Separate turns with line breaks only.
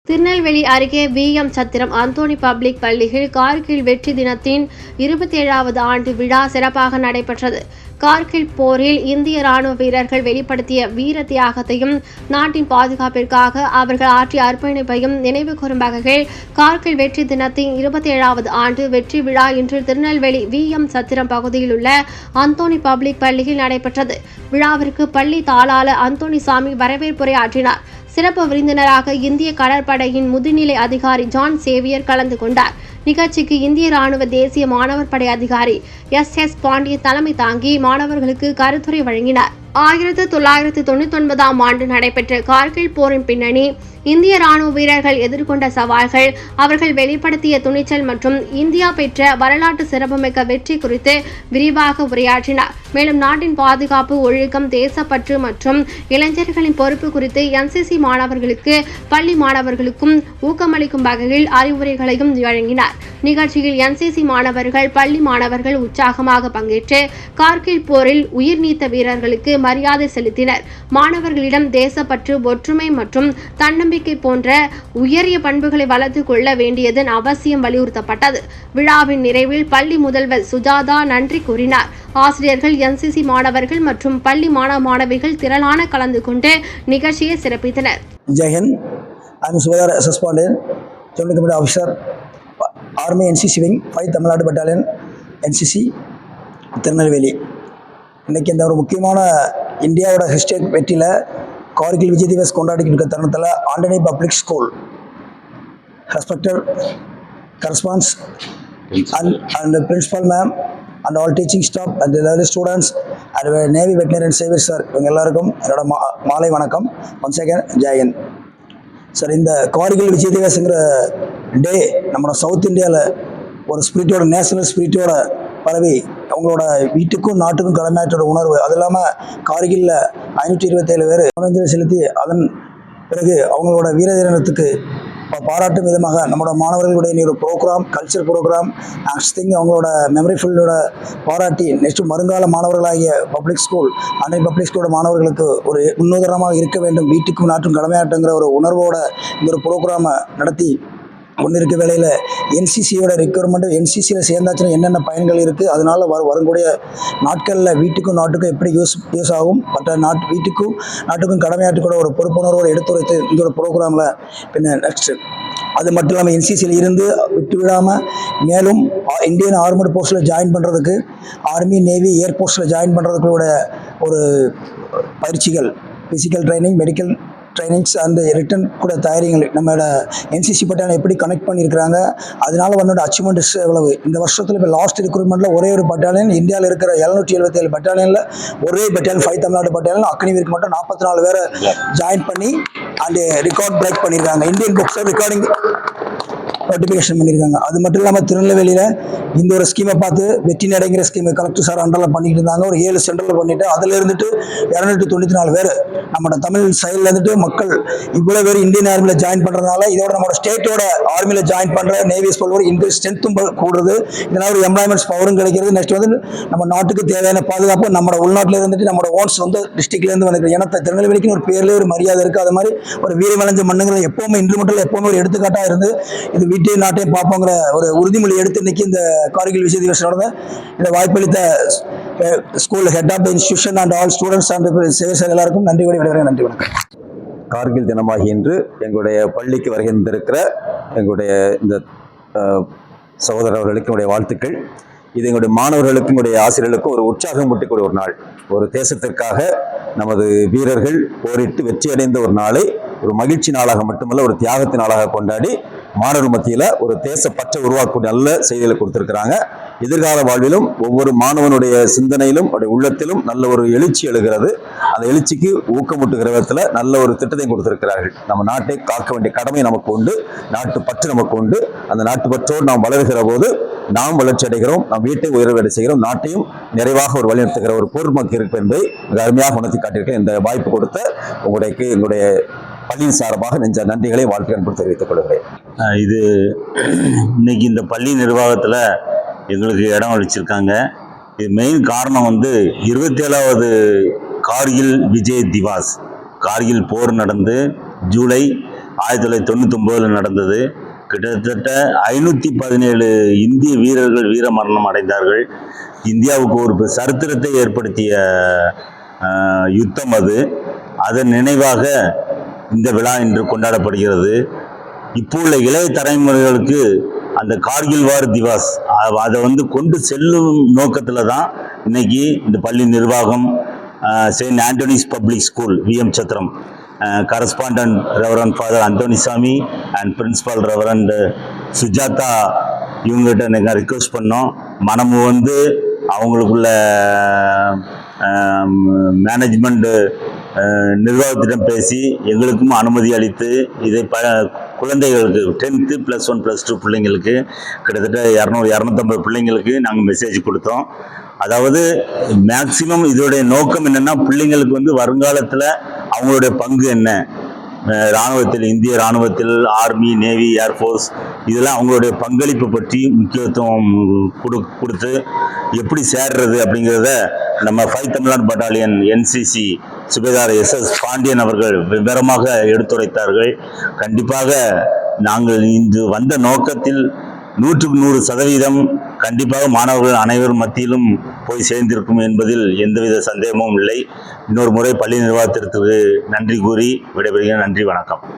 திருநெல்வேலி அருகே விஎம் சத்திரம் அந்தோணி பப்ளிக் பள்ளியில் கார்கில் வெற்றி தினத்தின் 27வது ஆண்டு விழா சிறப்பாக நடைபெற்றது. கார்கில் போரில் இந்திய ராணுவ வீரர்கள் வெளிப்படுத்திய வீர தியாகத்தையும் நாட்டின் பாதுகாப்பிற்காக அவர்கள் ஆற்றிய அர்ப்பணிப்பையும் நினைவுகூரும் வகையில் கார்கில் வெற்றி தினத்தின் 27வது ஆண்டு வெற்றி விழா இன்று திருநெல்வேலி விஎம் சத்திரம் பகுதியில் உள்ள அந்தோணி பப்ளிக் பள்ளியில் நடைபெற்றது. விழாவிற்கு பள்ளி தாளாளர் அந்தோணிசாமி வரவேற்புரையாற்றினார். சிறப்பு விருந்தினராக இந்திய கடற்படையின் முதுநிலை அதிகாரி ஜான் சேவியர் கலந்து கொண்டார். நிகழ்ச்சிக்கு இந்திய ராணுவ தேசிய மாணவர் படை அதிகாரி எஸ் பாண்டியன் தலைமை தாங்கி மாணவர்களுக்கு கருத்துரை வழங்கினார். 1999ஆம் ஆண்டு நடைபெற்ற கார்கில் போரின் பின்னணி, இந்திய ராணுவ வீரர்கள் எதிர்கொண்ட சவால்கள், அவர்கள் வெளிப்படுத்திய துணிச்சல் மற்றும் இந்தியா பெற்ற வரலாற்று சிறப்புமிக்க வெற்றி குறித்து விரிவாக உரையாற்றினார். மேலும் நாட்டின் பாதுகாப்பு, ஒழுக்கம், தேசப்பற்று மற்றும் இளைஞர்களின் பொறுப்பு குறித்து என்சிசி மாணவர்களுக்கு பள்ளி மாணவர்களுக்கும் ஊக்கமளிக்கும் வகையில் அறிவுரைகளையும் வழங்கினார். நிகழ்ச்சியில் என்சிசி மாணவர்கள், பள்ளி மாணவர்கள் உற்சாகமாக பங்கேற்று கார்கில் போரில் உயிர் நீத்த வீரர்களுக்கு மரியாதை செலுத்தினர். மாணவர்களிடம் தேசப்பற்று, ஒற்றுமை மற்றும் தன்னம்பிக்கை போன்ற உயரிய பண்புகளை வளர்த்துக் கொள்ள வேண்டியதன் அவசியம் வலியுறுத்தப்பட்டது. விழாவின் நிறைவில் பள்ளி முதல்வர் சுஜாதா நன்றி கூறினார். ஆசிரியர்கள், என்சிசி மாணவர்கள் மற்றும் பள்ளி மாணவ மாணவிகள் திரளான கலந்து கொண்டு நிகழ்ச்சியை சிறப்பித்தனர்.
Jai Hind. I'm Subhadar SS Pandian, Joint Committee Officer, Army NCC Wing, 5 Tamil Nadu battalion NCC Tirunelveli. இன்றைக்கி இந்த ஒரு முக்கியமான இந்தியாவோட ஹிஸ்டரி வெற்றியில் கார்கில் விஜய் திவஸ் கொண்டாடிக்கிட்டு இருக்க தருணத்தில் Antony public school respected corresponds and principal ma'am and all teaching staff and level students and navy veterinary and Xavier sir, இவங்க எல்லாருக்கும் என்னோட மாலை வணக்கம். Once again Jai Hind sir. இந்த கார்கில் விஜய் திவஸ்ங்கிற டே நம்மளோட சவுத் இந்தியாவில் ஒரு ஸ்பிரிட்டோட, நேஷனல் ஸ்பிரிட்டோட பரவி அவங்களோட வீட்டுக்கும் நாட்டுக்கும் கடமையாற்றோட உணர்வு, அது இல்லாமல் கார்கில்ல 527 பேர் அஞ்சலி செலுத்தி அதன் பிறகு அவங்களோட வீர தினத்துக்கு பாராட்டும் விதமாக நம்மளோட மாணவர்களுடைய ஒரு ப்ரோக்ராம், கல்ச்சர் ப்ரோக்ராம், அவங்களோட மெமரி ஃபீல்டோட பாராட்டி நெக்ஸ்ட் வருங்கால மாணவர்களாகிய பப்ளிக் ஸ்கூல், அன்னை பப்ளிக் ஸ்கூலோட மாணவர்களுக்கு ஒரு முன்னுதாரணமாக இருக்க வேண்டும், வீட்டுக்கும் நாட்டுக்கும் கடமையாற்றுங்கிற ஒரு உணர்வோட இந்த ஒரு ப்ரோக்ராமை நடத்தி ஒன்று இருக்க வேளையில் என்சிசியோட ரெக்யர்மெண்ட், என்சிசியில் சேர்ந்தாச்சுன்னா என்னென்ன பயன்கள் இருக்குது, அதனால் வரக்கூடிய நாட்களில் வீட்டுக்கும் நாட்டுக்கும் எப்படி யூஸ் ஆகும், மற்ற வீட்டுக்கும் நாட்டுக்கும் கடமையாற்றக்கூட ஒரு பொறுப்புணர்வோடு எடுத்துரைத்து இந்த ஒரு ப்ரோக்ராமில் பின்ன நெக்ஸ்ட்டு அது மட்டும் இல்லாமல் என்சிசியில் இருந்து விட்டு விடாமல் மேலும் இந்தியன் ஆர்மட் போஸ்ட்டில் ஜாயின் பண்ணுறதுக்கு, ஆர்மி, நேவி, ஏர்ஃபோர்ஸில் ஜாயின் பண்ணுறதுக்கூட ஒரு பயிற்சிகள், physical training, medical trainings and written கூட தயாரிகள் நம்மளோட என்சிசி பட்டாலியன் எப்படி கனெக்ட் பண்ணியிருக்கிறாங்க, அதனால வந்தோட அச்சீவ்மெண்ட்ஸ் எவ்வளவு. இந்த வருஷத்தில் இப்போ லாஸ்ட் ரெக்ரூட்மெண்ட்டில் ஒரே ஒரு பட்டாலியன், இந்தியாவில் இருக்கிற 777 பட்டாலியனில் ஒரே பட்டாலியன் 5 தமிழ்நாடு பட்டாலியன் அக்னிவீருக்கு மட்டும் 44 பேரை ஜாயின் பண்ணி அந்த ரெக்கார்ட் பிரேக் பண்ணியிருக்காங்க. இந்தியன் புக்ஸ் ரெக்கார்டிங் நோட்டிஃபிகேஷன் பண்ணியிருக்காங்க. அது மட்டும் இல்லாமல் திருநெல்வேலியில் இந்த ஒரு ஸ்கீமை பார்த்து வெற்றி நடைங்கிற ஸ்கீமை கலெக்டர் சார் அண்டரில் பண்ணிக்கிட்டு இருந்தாங்க. ஒரு 7 சென்டரில் பண்ணிவிட்டு அதில் இருந்துட்டு 294 பேர் நம்மளோட தமிழ் சைடில் இருந்துட்டு மக்கள் இவ்வளோ பேர் இந்தியன் ஆர்மியில் ஜாயின் பண்ணுறதுனால இதோட நம்மளோட ஸ்டேட்டோட ஆர்மியில் ஜாயின் பண்ணுற நேவிஸ் போல இந்த ஸ்ட்ரென்த்தும் கூடுது. இதனால் ஒரு எம்ப்ளாய்மெண்ட்ஸ் பவரும் கிடைக்கிறது. நெக்ஸ்ட் வந்து நம்ம நாட்டுக்கு தேவையான பாதுகாப்பு நம்மளோட உள்நாட்டில் இருந்துட்டு நம்மளோட ஓன்ஸ் வந்து டிஸ்ட்ரிக்ட்லேருந்து வந்து ஏன்னா திருநெல்வேலிக்கு ஒரு பேர்லேயே ஒரு மரியாதை இருக்குது. அது மாதிரி ஒரு வீரமலைஞ்ச மண்ணுங்கிறது எப்போவுமே இன்று மட்டும் எப்போவுமே ஒரு எடுத்துக்காட்டாக இருந்து இது வீட்டையும் நாட்டையும் பார்ப்போங்கிற ஒரு உறுதிமொழி எடுத்து இன்னைக்கு இந்த கார்கில் விஜய் திவஸ் நடந்த இந்த வாய்ப்பளித்த school head of the institution and all students and சேவர்ஸ் எல்லாருக்கும் நன்றி விடைபெறுகிறேன். நன்றி, வணக்கம்.
கார்கில் தினமாகி இன்று எங்களுடைய பள்ளிக்கு வருகின்றிருக்கிற எங்களுடைய இந்த சகோதரர்களுக்கு என்னுடைய வாழ்த்துக்கள். இது எங்களுடைய மாணவர்களுக்கும் எங்களுடைய ஆசிரியர்களுக்கும் ஒரு உற்சாகம் ஊட்டக்கூடிய ஒரு நாள். ஒரு தேசத்திற்காக நமது வீரர்கள் போரிட்டு வெற்றி அடைந்த ஒரு நாளை ஒரு மகிழ்ச்சி நாளாக மட்டுமல்ல, ஒரு தியாகத்தின் நாளாக கொண்டாடி மாணவர் மத்தியில் ஒரு தேசப்பற்றை உருவாக்கக்கூடிய நல்ல செய்திகளை கொடுத்திருக்கிறாங்க. எதிர்கால வாழ்விலும் ஒவ்வொரு மாணவனுடைய சிந்தனையிலும் அவருடைய உள்ளத்திலும் நல்ல ஒரு எழுச்சி எழுகிறது. அந்த எழுச்சிக்கு ஊக்கமூட்டுகிற விதத்தில் நல்ல ஒரு திட்டத்தையும் கொடுத்திருக்கிறார்கள். நம்ம நாட்டை காக்க வேண்டிய கடமை நமக்கு உண்டு, நாட்டு பற்று நமக்கு உண்டு. அந்த நாட்டு பற்றோடு நாம் வளர்கிற போது நாம் வளர்ச்சி அடைகிறோம், நம் வீட்டை உயர்வடை செய்கிறோம், நாட்டையும் நிறைவாக ஒரு வழிநடத்துகிற ஒரு பொறுப்பு இருக்கு என்பதை மிக அருமையாக உணர்த்தி காட்டியிருக்கேன். இந்த வாய்ப்பு கொடுத்த எங்களுடைய பள்ளியின் சார்பாக நெஞ்ச நன்றிகளை வாழ்க்கை அன்பு தெரிவித்துக் கொள்கிறேன்.
இது இன்னைக்கு இந்த பள்ளி நிர்வாகத்தில் எங்களுக்கு இடம் அளிச்சிருக்காங்க. இது மெயின் காரணம் வந்து 27வது கார்கில் விஜய் திவாஸ். கார்கில் போர் நடந்து ஜூலை 1999 நடந்தது. கிட்டத்தட்ட 517 இந்திய வீரர்கள் வீரமரணம் அடைந்தார்கள். இந்தியாவுக்கு ஒரு சரித்திரத்தை ஏற்படுத்திய யுத்தம் அது. அதன் நினைவாக இந்த விழா இன்று கொண்டாடப்படுகிறது. இப்போ உள்ள இளைய தலைமுறைகளுக்கு அந்த கார்கில் வார் திவாஸ் அதை கொண்டு செல்லும் நோக்கத்தில் தான் இன்னைக்கு இந்த பள்ளி நிர்வாகம் saint Antony's public school VM Chathiram correspondent reverend father Anthonisamy and principal reverend Sujatha இவங்ககிட்ட நாங்கள் ரிக்வெஸ்ட் பண்ணோம். மனமு அவங்களுக்குள்ள மேனேஜ்மெண்ட் நிர்வாகத்திடம் பேசி எங்களுக்கும் அனுமதி அளித்து இதை குழந்தைகளுக்கு 10th +1 +2 பிள்ளைங்களுக்கு கிட்டத்தட்ட 250 பிள்ளைங்களுக்கு நாங்கள் மெசேஜ் கொடுத்தோம். அதாவது மேக்சிமம் இதோடைய நோக்கம் என்னன்னா, பிள்ளைங்களுக்கு வருங்காலத்தில் அவங்களுடைய பங்கு என்ன, இராணுவத்தில், இந்திய இராணுவத்தில், ஆர்மி, நேவி, ஏர்ஃபோர்ஸ் இதெல்லாம் அவங்களுடைய பங்களிப்பு பற்றி முக்கியத்துவம் கொடுத்து எப்படி சேர்றது அப்படிங்கிறத நம்ம 5 தமிழ்நாடு பட்டாலியன் NCC சுபேதார் SS பாண்டியன் அவர்கள் விவரமாக எடுத்துரைத்தார்கள். கண்டிப்பாக நாங்கள் இன்று வந்த நோக்கத்தில் 100% கண்டிப்பாக மாணவர்கள் அனைவரும் மத்தியிலும் போய் சேர்ந்திருக்கும் என்பதில் எந்தவித சந்தேகமும் இல்லை. இன்னொரு முறை பள்ளி நிர்வாகத்திற்கு நன்றி கூறி விடைபெறுகிறேன். நன்றி, வணக்கம்.